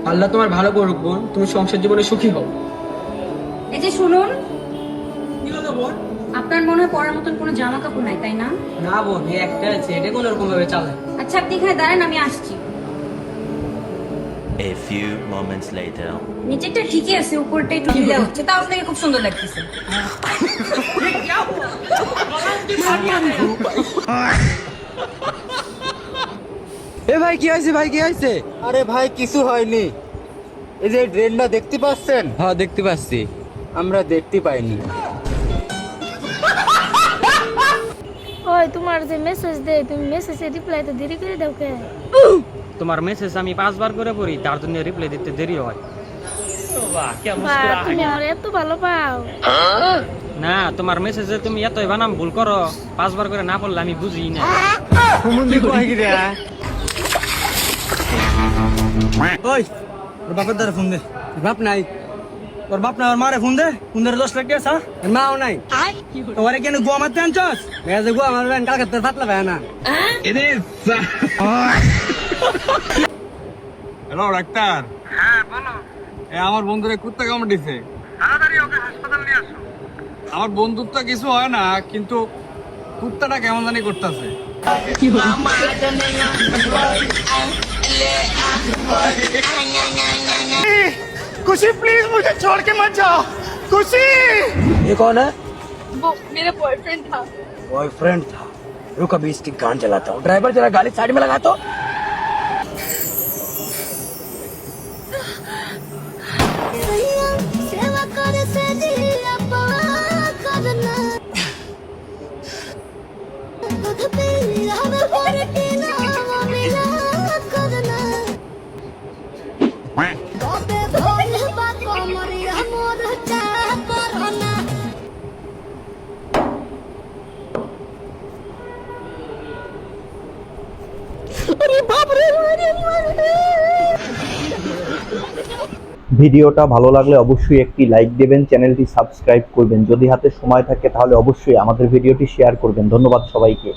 আল্লাহ তোমার ভালো করুক বোন, তুমি সংসার জীবনে সুখী হও। এই যে শুনুন, কি হলো বোন? আপনার মনে হয় পরার মতন কোনো জামা কাপড় নাই, তাই না? না বোন, এই একটা আছে, এটা কোন রকম ভাবে চালায়। আচ্ছা, আপনি এখানে দাঁড়ান, আমি আসছি। A few moments later. নিচেরটা ঠিকই আছে, উপরটা একটু ঢিলা হচ্ছে, তাও আপনাকে খুব সুন্দর লাগতেছে। এ ভাই কি হয়েছে, ভাই কি হয়েছে? আরে ভাই কিছু হয়নি। এই যে ড্রেনটা দেখতে পাচ্ছেন? হ্যাঁ দেখতে পাচ্ছি। আমরা দেখতে পাইনি। ওই তোমার যে মেসেজ দেয়, তুমি মেসেজে রিপ্লাই তো দেরি করে দাও কে? তোমার মেসেজ আমি 5 বার করে পড়ি, তার জন্য রিপ্লাই দিতে দেরি হয়। বাহ, তুমি আমার এত ভালো পাও। না, তোমার মেসেজে তুমি এতই বানাম ভুল করো, 5 বার করে না পড়লে আমি বুঝি না। ওই ওর বাপের দ্বারা ফোন দে। বাপ নাই, ওর বাপ না, ওর মারে ফোন দে। ফোন ধরে 10 লাখ দিয়েছা, মাও নাই। ওরে কেন গোয়া মারতে আনছস? মেয়ে গোয়া মারবেন, কালকে তোর ফাটলা ভাই না। Hello doctor. হ্যাঁ বলো। আমার বন্ধুরে কুত্তা কামড় দিছে, তাড়াতাড়ি ওকে হাসপাতাল নিয়ে আসো। আমার বন্ধুর তো কিছু হয় না, কিন্তু কুত্তাটা কেমন জানি করতেছে। खुशी प्लीज मुझे छोड़ के मत जाओ। खुशी ये कौन है? वो मेरा बॉयफ्रेंड था। बॉयफ्रेंड था? रुक अभी इसकी गान चलाता हूँ। ड्राइवर जरा गाड़ी साइड में लगा तो। सेवा करे से दिया करना दुख तेरा पर के नाम मिला करना बाबे भोल बात मरिया मोर चा करना। अरे बाप रे, ভিডিওটা ভালো লাগলে অবশ্যই একটি লাইক দেবেন, চ্যানেলটি সাবস্ক্রাইব করবেন, যদি হাতে সময় থাকে তাহলে অবশ্যই আমাদের ভিডিওটি শেয়ার করবেন। ধন্যবাদ সবাইকে।